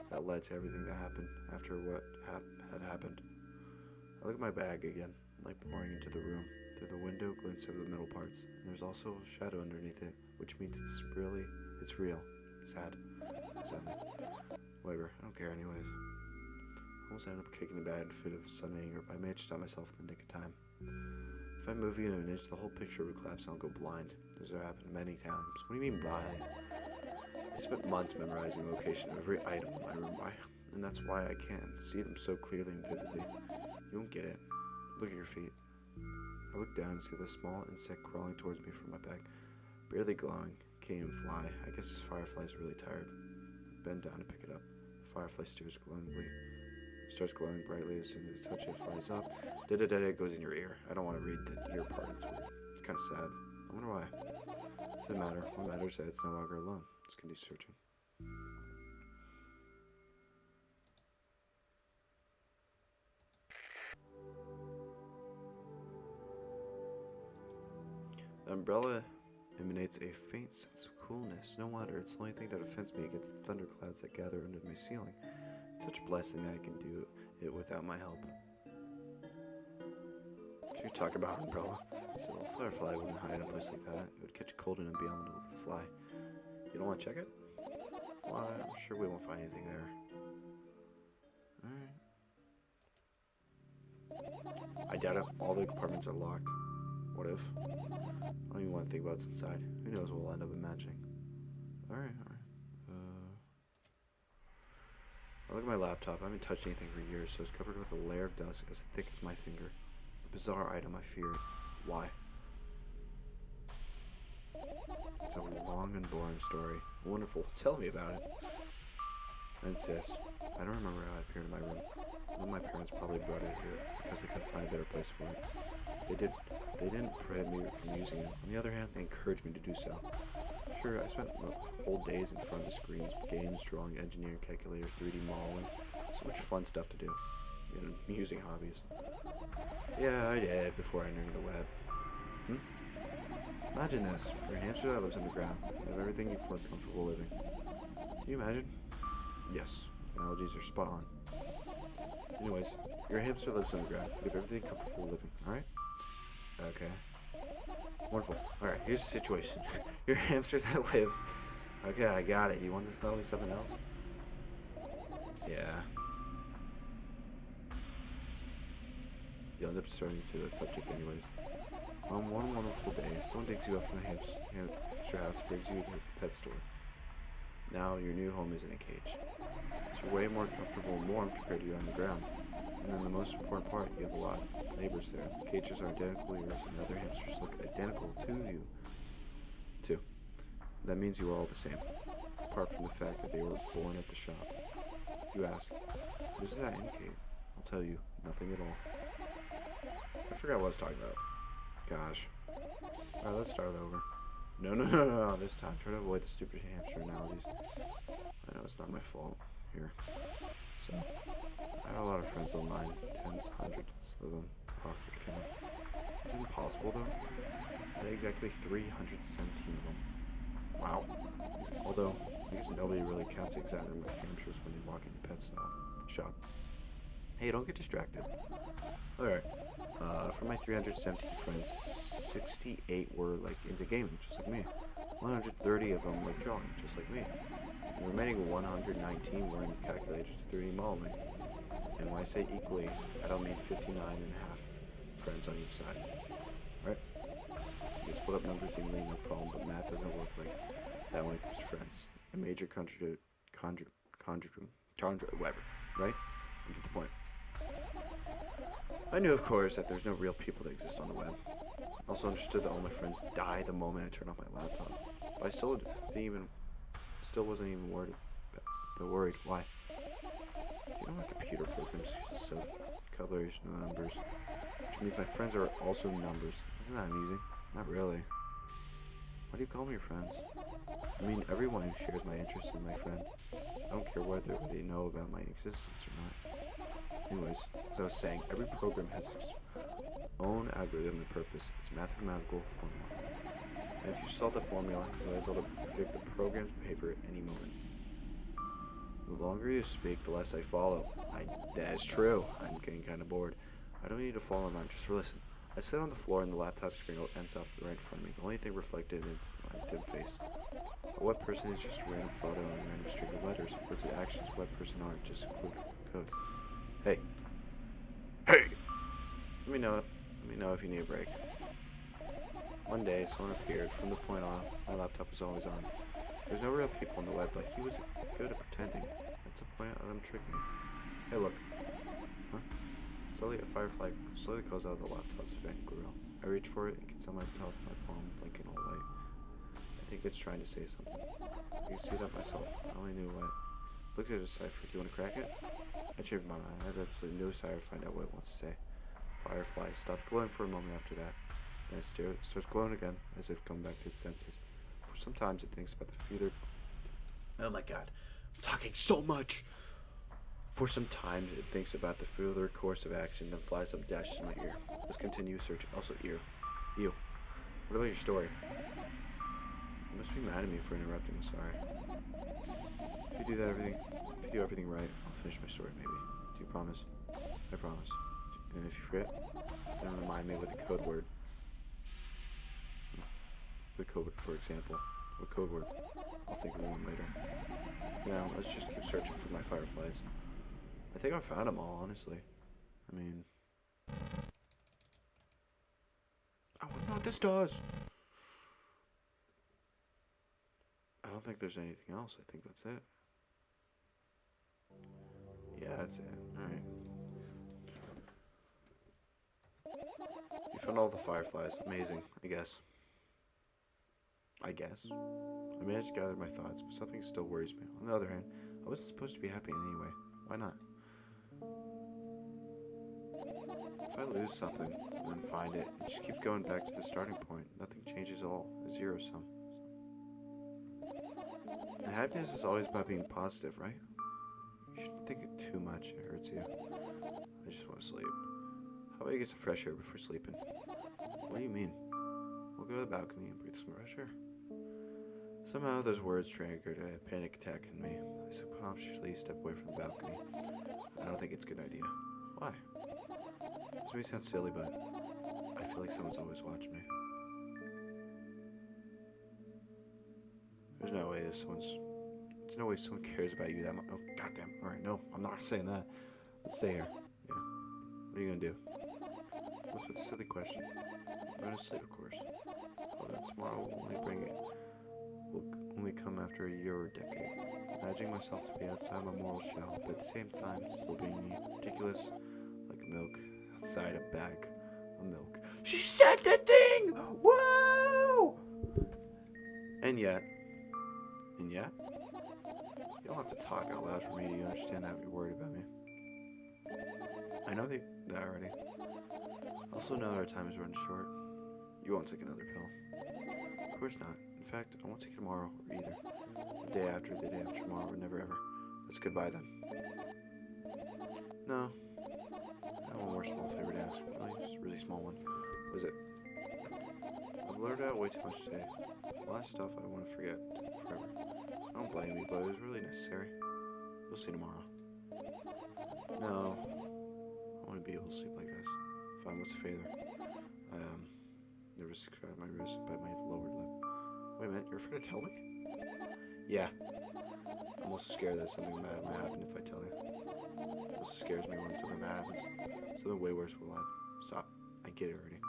that led to everything that happened after what had happened. I look at my bag again, light pouring into the room. Through the window glints over the middle parts, and there's also a shadow underneath it, which means it's real. Sad. Sadly. Whatever, I don't care anyways. I almost ended up kicking the bag in a fit of sudden anger, but I managed to stop myself in the nick of time. If I move even an inch, the whole picture would collapse and I'll go blind. This has happened many times. What do you mean blind? I spent months memorizing the location of every item in my room, and that's why I can't see them so clearly and vividly. You won't get it. Look at your feet. I look down and see the small insect crawling towards me from my back, barely glowing. Can't even fly. I guess this firefly is really tired. I bend down to pick it up. The firefly starts glowing brightly as soon as I touch it. Flies up. It goes in your ear. I don't want to read the ear part. It's weird. It's kind of sad. I wonder why. Doesn't matter. What matters is that it's no longer alone. Let's continue searching. The umbrella emanates a faint sense of coolness. No wonder, it's the only thing that offends me against the thunderclouds that gather under my ceiling. It's such a blessing that I can do it without my help. Should you talk about an umbrella? So a firefly wouldn't hide in a place like that. It would catch a cold and be able to fly. You don't want to check it? Well, I'm sure we won't find anything there. Alright. I doubt it. All the compartments are locked. What if? I don't even want to think about what's inside. Who knows what we'll end up imagining. Alright. I look at my laptop. I haven't touched anything for years, so it's covered with a layer of dust as thick as my finger. A bizarre item, I fear. Why? It's a long and boring story. Wonderful. Tell me about it. I insist. I don't remember how it appeared in my room. One of my parents probably brought it here because they couldn't find a better place for it. They didn't prohibit me from using it. On the other hand, they encouraged me to do so. Sure, I spent whole days in front of the screens, games, drawing, engineering, calculator, 3D modeling. So much fun stuff to do. Amusing hobbies. Yeah, I did before entering the web. Imagine this. You're a hamster that lives underground. You have everything you feel comfortable living. Can you imagine? Yes. Analogies are spot on. Anyways, you're a hamster that lives underground. You have everything comfortable living, alright? Okay. Wonderful. Alright, here's the situation. You're a hamster that lives... Okay, I got it. You want to tell me something else? Yeah. You'll end up starting to the subject anyways. On one wonderful day, someone digs you up from the hamster house and brings you to the pet store. Now your new home is in a cage. It's way more comfortable and warm compared to you on the ground. And then the most important part, you have a lot of neighbors there. The cages are identical to yours, and the other hamsters look identical to you. Too. That means you are all the same, apart from the fact that they were born at the shop. You ask, what does that indicate? I'll tell you, nothing at all. I forgot what I was talking about. Gosh. Alright, let's start over. No, this time. Try to avoid the stupid hamster analogies. I know it's not my fault. Here. So, I have a lot of friends online, tens, hundreds of them, possible to count. It's impossible though. I had exactly 317 of them. Wow. Although, I guess nobody really counts the exact number of hamsters when they walk in the pet shop. Hey, don't get distracted. Alright. For my 317 friends, 68 were like into gaming, just like me. 130 of them like drawing, just like me. The remaining 119 were into calculators to 3D modeling. And when I say equally, I don't mean 59 and a half friends on each side. Right? You can split up numbers evenly, no problem, but math doesn't work like that when it comes to friends. A major whatever, right? You get the point. I knew, of course, that there's no real people that exist on the web. I also understood that all my friends die the moment I turn off my laptop. But I still wasn't even worried. Why? Do you know my computer programs consist of calculations and numbers? Which means my friends are also numbers. Isn't that amusing? Not really. Why do you call me your friends? I mean, everyone who shares my interests is my friend. I don't care whether they know about my existence or not. Anyways, as I was saying, every program has its own algorithm and purpose. It's a mathematical formula. And if you solve the formula, you'll be able to predict the program's behavior at any moment. The longer you speak, the less I follow. That is true. I'm getting kind of bored. I don't need to follow them, just listen. I sit on the floor and the laptop screen ends up right in front of me. The only thing reflected is my dim face. A web person is just a random photo and a random string of letters. Words and actions web person are just code. Hey. Let me know if you need a break. One day, someone appeared. From the point on, my laptop was always on. There's no real people on the web, but he was good at pretending. At some point, let him trick me. Hey, look. Huh? Slowly, a firefly slowly goes out of the laptop's fan grill. I reach for it and gets on my top of my palm, blinking all white. I think it's trying to say something. I can see that myself. I only knew what. Look at the cipher. Do you want to crack it? I changed my mind. I have absolutely no desire to find out what it wants to say. Firefly stopped glowing for a moment after that. Then it starts glowing again, as if coming back to its senses. For sometimes it thinks about the further... Oh my god. I'm talking so much! For some time it thinks about the further course of action, then flies up dashes in my ear. Let's continue searching. Also, ear. You. What about your story? You must be mad at me for interrupting. I'm sorry. If you do everything right, I'll finish my story, maybe. Do you promise? I promise. And if you forget, then remind me with a code word. With code word, for example. What code word? I'll think of one later. Now, let's just keep searching for my fireflies. I think I found them all, honestly. I mean... I wonder what this does! I don't think there's anything else. I think that's it. Yeah, that's it. Alright. You found all the fireflies. Amazing, I guess. I managed to gather my thoughts, but something still worries me. On the other hand, I wasn't supposed to be happy in any way. Why not? If I lose something and then find it, it just keeps going back to the starting point. Nothing changes at all. A zero sum. And happiness is always about being positive, right? You shouldn't think it too much. It hurts you. I just want to sleep. How about you get some fresh air before sleeping? What do you mean? We'll go to the balcony and breathe some fresh air. Somehow those words triggered a panic attack in me. I subconsciously step away from the balcony. I don't think it's a good idea. Why? This may sound silly, but I feel like someone's always watching me. There's no way someone cares about you that much. Oh, goddamn. Alright, no, I'm not saying that. Let's stay here. Yeah. What are you gonna do? What's a silly question? I'm gonna sleep, of course. Although tomorrow will only come after a year or a decade. Imagining myself to be outside my moral shell, but at the same time still being me. Ridiculous, like milk outside a bag of milk. She said the thing! Whoa! And yet, you don't have to talk out loud for me to understand that you're worried about me. I know that already. I also know our time is running short. You won't take another pill. Of course not. In fact, I won't take it tomorrow or either. The day after tomorrow, or never ever. Let's goodbye then. No. I have one more small favor to ask. Really small one. What is it? I've blurted out way too much today. A lot of stuff I want to forget forever. I don't blame you, but it was really necessary. You'll see tomorrow. No. I want to be able to sleep like this. Fine, what's the favor? I, nervous to grab my wrist by my lower lip. Wait a minute, you're afraid to tell me? Yeah. I'm also scared that something bad might happen if I tell you. It also scares me when something bad happens. Something way worse will happen. Stop. I get it already.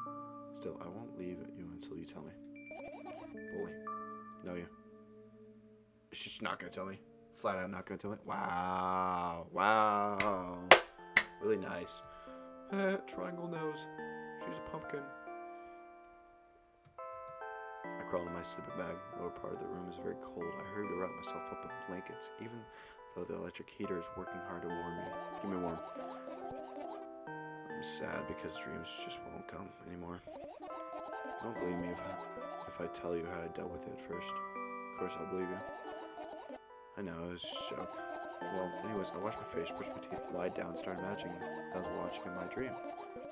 Still, I won't leave you until you tell me. Bully. No, you. She's just not gonna tell me. Flat out not gonna tell me. Wow. Wow. Really nice. Triangle nose. She's a pumpkin. I crawl into my sleeping bag. The lower part of the room is very cold. I hurry to wrap myself up in blankets, even though the electric heater is working hard to warm me. Keep me warm. I'm sad because dreams just won't come anymore. Don't believe me if I tell you how I dealt with it first. Of course I'll believe you. I know, it was a joke. Well, anyways, I washed my face, brushed my teeth, lied down, started imagining I was watching in my dream.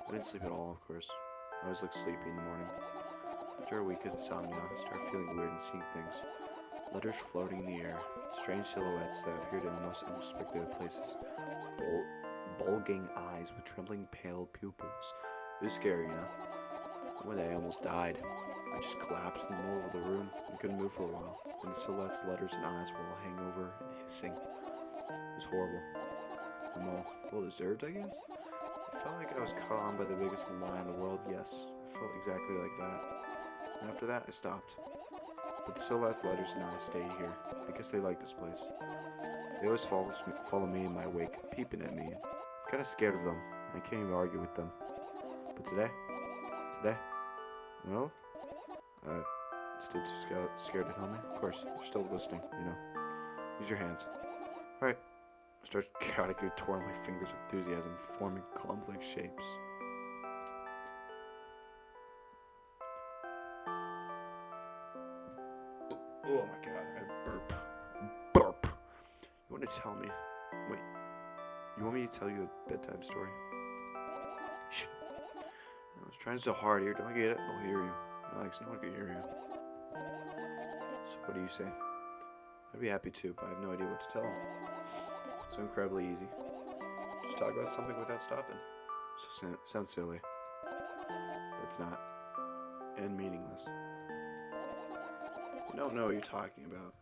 I didn't sleep at all, of course. I always look sleepy in the morning. After a week of insomnia, I started feeling weird and seeing things. Letters floating in the air, strange silhouettes that appeared in the most unexpected places. Bulging eyes with trembling pale pupils. It was scary, you know? One day I almost died. I just collapsed in the middle of the room and couldn't move for a while. And the silhouettes, letters, and eyes were all hangover and hissing. It was horrible. And well deserved, I guess? I felt like I was caught on by the biggest lie in the world, yes. I felt exactly like that. And after that, I stopped. But the silhouettes, letters, and eyes stayed here. I guess they like this place. They always follow me in my wake, peeping at me. I'm kind of scared of them. I can't even argue with them. But today, well, still too scared to tell me? Of course, you're still listening, you know. Use your hands. Alright. I start chaotically twirling my fingers with enthusiasm, forming complex shapes. Oh my god, I burp. You want to tell me? Wait, you want me to tell you a bedtime story? Shh. I was trying so hard here. Don't get it? I'll hear you. Alex, no one can hear you. So what do you say? I'd be happy to, but I have no idea what to tell him. So incredibly easy. Just talk about something without stopping. So sounds silly. But it's not. And meaningless. You don't know what you're talking about.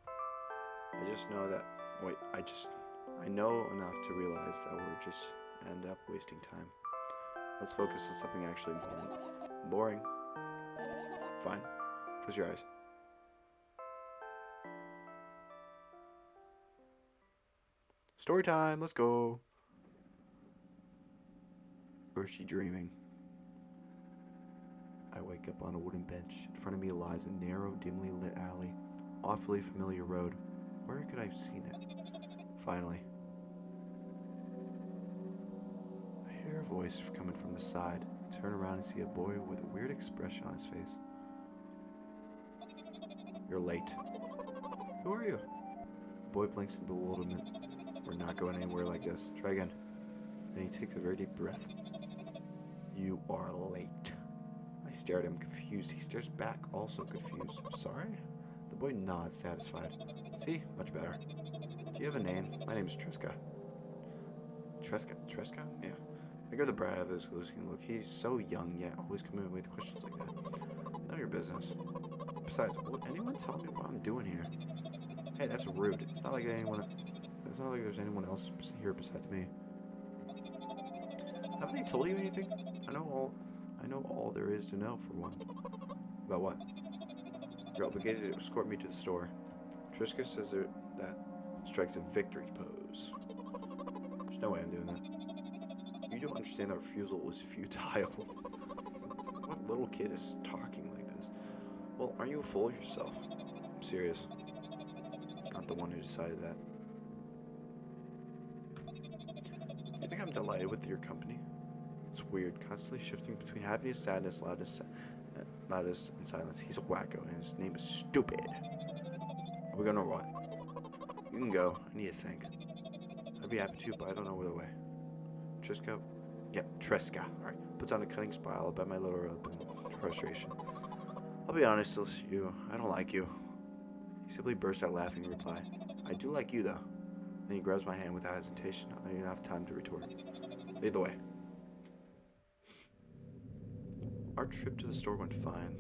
I just know that... Wait, I know enough to realize that we'll just end up wasting time. Let's focus on something actually important. Boring. Fine. Close your eyes. Story time, let's go. Or is she dreaming? I wake up on a wooden bench. In front of me lies a narrow, dimly lit alley. Awfully familiar road. Where could I have seen it? Finally. I hear a voice coming from the side. I turn around and see a boy with a weird expression on his face. You're late. Who are you? The boy blinks in bewilderment. We're not going anywhere like this. Try again. Then he takes a very deep breath. You are late. I stare at him, confused. He stares back, also confused. Sorry? The boy nods, satisfied. See? Much better. Do you have a name? My name's Triska. Triska? Yeah. I go the brat of his losing look. He's so young, yet always coming with questions like that. None of your business. Besides, will anyone tell me what I'm doing here? Hey, that's rude. It's not like there's anyone else here besides me. Haven't they told you anything? I know all there is to know, for one. About what? You're obligated to escort me to the store. Triska says that strikes a victory pose. There's no way I'm doing that. You don't understand that refusal was futile. What little kid is talking like this? Well, aren't you a fool yourself? I'm serious. I'm not the one who decided that. You think I'm delighted with your company? It's weird, constantly shifting between happiness, sadness, loudness, and silence. He's a wacko, and his name is Stupid. Are we going or what? You can go. I need to think. I'd be happy to, but I don't know the way. Triska. Yep, Triska. Alright. Puts on a cutting smile about my lower lip in frustration. I'll be honest, you. I don't like you. He simply burst out laughing in reply. I do like you, though. Then he grabs my hand without hesitation. I don't even have time to retort. Lead the way. Our trip to the store went fine,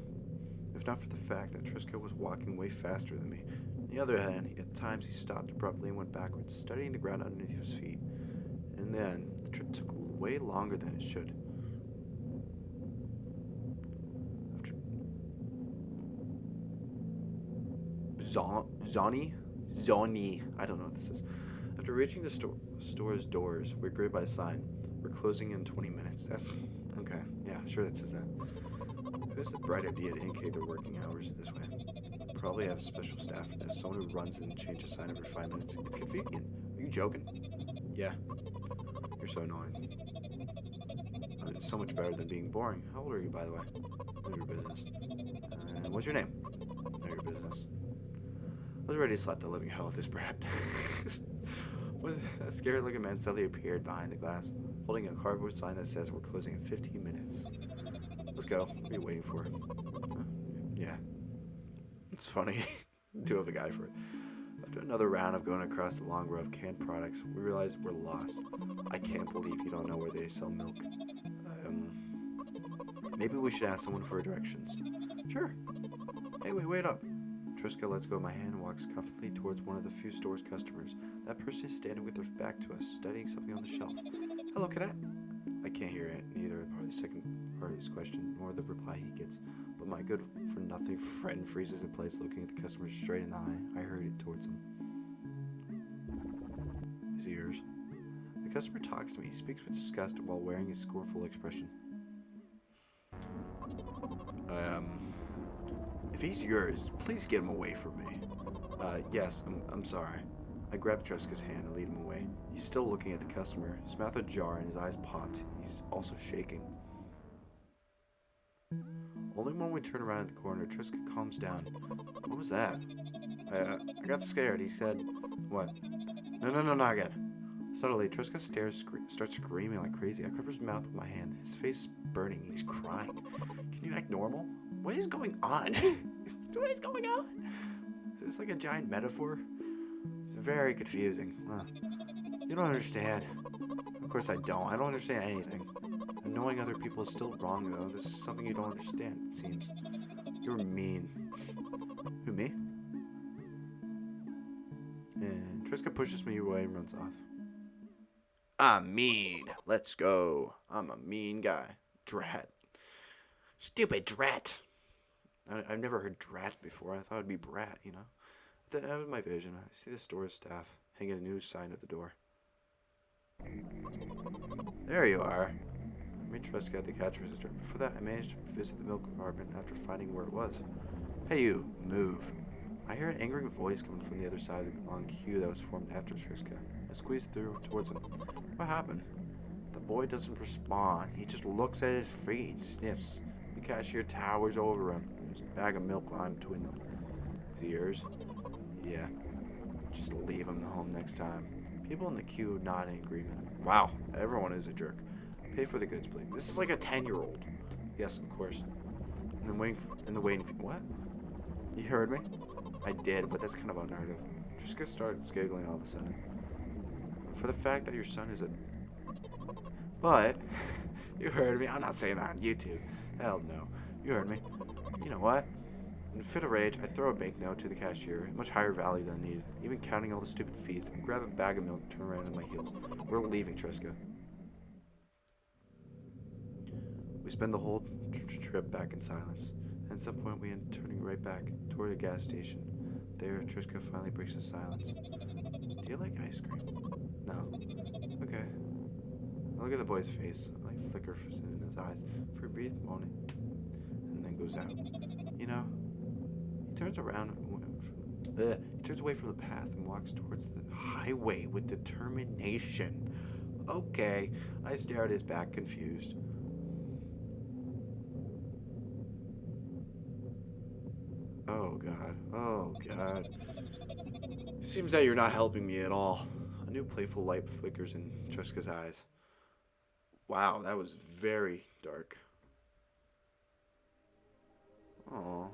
if not for the fact that Triska was walking way faster than me. On the other hand, at times he stopped abruptly and went backwards, studying the ground underneath his feet. And then, the trip took way longer than it should. Zoni. I don't know what this is. After reaching the store's doors, we're greeted by a sign. We're closing in 20 minutes. That's okay. Yeah, sure that says that. Who's the bright idea to indicate their working hours this way? Probably have special staff for this. Someone who runs in and changes the sign every 5 minutes. It's convenient. Are you joking? Yeah. You're so annoying. It's so much better than being boring. How old are you, by the way? None of your business. And what's your name? None of your business. I was ready to slap the living hell out of this brat. A scared-looking man suddenly appeared behind the glass, holding a cardboard sign that says we're closing in 15 minutes. Let's go. What are you waiting for? Yeah. It's funny. Two of a guy for it. After another round of going across the long row of canned products, we realized we're lost. I can't believe you don't know where they sell milk. Maybe we should ask someone for directions. Sure. Hey, wait up. Triska lets go of my hand and walks comfortably towards one of the few store's customers. That person is standing with their back to us, studying something on the shelf. Hello, can I can't hear it, neither part of the second part of his question, nor the reply he gets. But my good-for-nothing friend freezes in place, looking at the customer straight in the eye. I hurried towards him. His ears. The customer talks to me. He speaks with disgust while wearing a scornful expression. If he's yours, please get him away from me. Yes, I'm sorry. I grabbed Triska's hand and lead him away. He's still looking at the customer, his mouth ajar and his eyes popped. He's also shaking. Only when we turn around at the corner, Triska calms down. What was that? I got scared. He said, what? No, not again. Suddenly, Triska starts screaming like crazy. I cover his mouth with my hand. His face is burning. He's crying. Can you act normal? What is going on? What is going on? Is this like a giant metaphor? It's very confusing. You don't understand. Of course I don't. I don't understand anything. Annoying other people is still wrong, though. This is something you don't understand, it seems. You're mean. Who, me? And Triska pushes me away and runs off. I'm mean. Let's go. I'm a mean guy. Drat. Stupid drat. I've never heard drat before. I thought it'd be brat, you know. Then out of my vision, I see the store staff hanging a new sign at the door. There you are. I made Triska at the cash register. Before that, I managed to visit the milk department after finding where it was. Hey you, move. I hear an angry voice coming from the other side of the long queue that was formed after Triska. I squeezed through towards him. What happened? The boy doesn't respond. He just looks at his feet and sniffs. The cashier towers over him. There's a bag of milk lying between them. His ears? Yeah. Just leave him home next time. People in the queue nod in agreement. Wow, everyone is a jerk. Pay for the goods, please. This is like a 10-year-old. Yes, of course. And then waiting. What? You heard me? I did, but that's kind of unheard of. Triska started giggling all of a sudden. For the fact that your son is a... But, you heard me. I'm not saying that on YouTube. Hell no. You heard me. You know what? In a fit of rage, I throw a banknote to the cashier, much higher value than needed, even counting all the stupid fees, and grab a bag of milk and turn around on my heels. We're leaving, Triska. We spend the whole trip back in silence, and at some point we end turning right back toward a gas station. There, Triska finally breaks the silence. Do you like ice cream? No. Okay. I look at the boy's face, a light flicker in his eyes for a brief moment, and then goes out. You know, he turns around, he turns away from the path and walks towards the highway with determination. Okay, I stare at his back, confused. Oh God. Seems that you're not helping me at all. A new playful light flickers in Triska's eyes. Wow, that was very dark. Oh.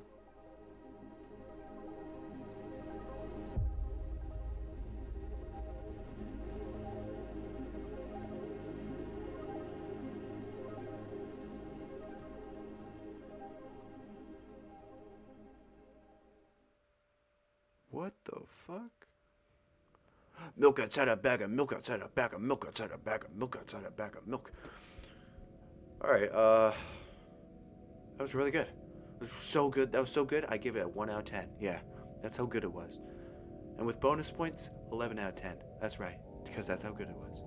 What the fuck? Milk outside a bag of milk outside a bag of milk outside a bag of milk outside a bag of milk. All right, that was really good. It was so good. That was so good. I give it a 1 out of 10. Yeah, that's how good it was. And with bonus points, 11 out of 10. That's right, because that's how good it was.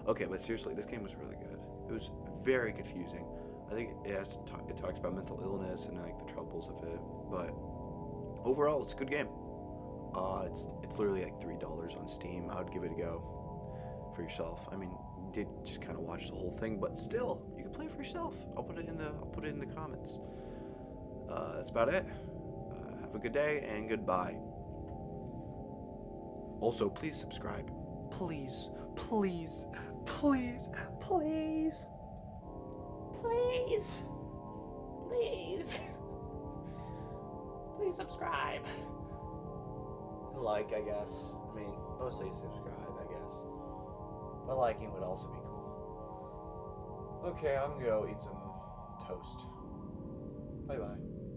Okay, but seriously, this game was really good. It was very confusing. I think it talks about mental illness and like the troubles of it, but overall, it's a good game. It's literally like $3 on Steam. I would give it a go for yourself. I mean, you did just kind of watch the whole thing, but still, you can play it for yourself. I'll put it in the comments. That's about it. Have a good day and goodbye. Also, please subscribe. Please, please, please, please, please, please, please subscribe. And like, I guess. I mean, mostly subscribe, I guess. But liking would also be cool. Okay, I'm gonna go eat some toast. Bye bye.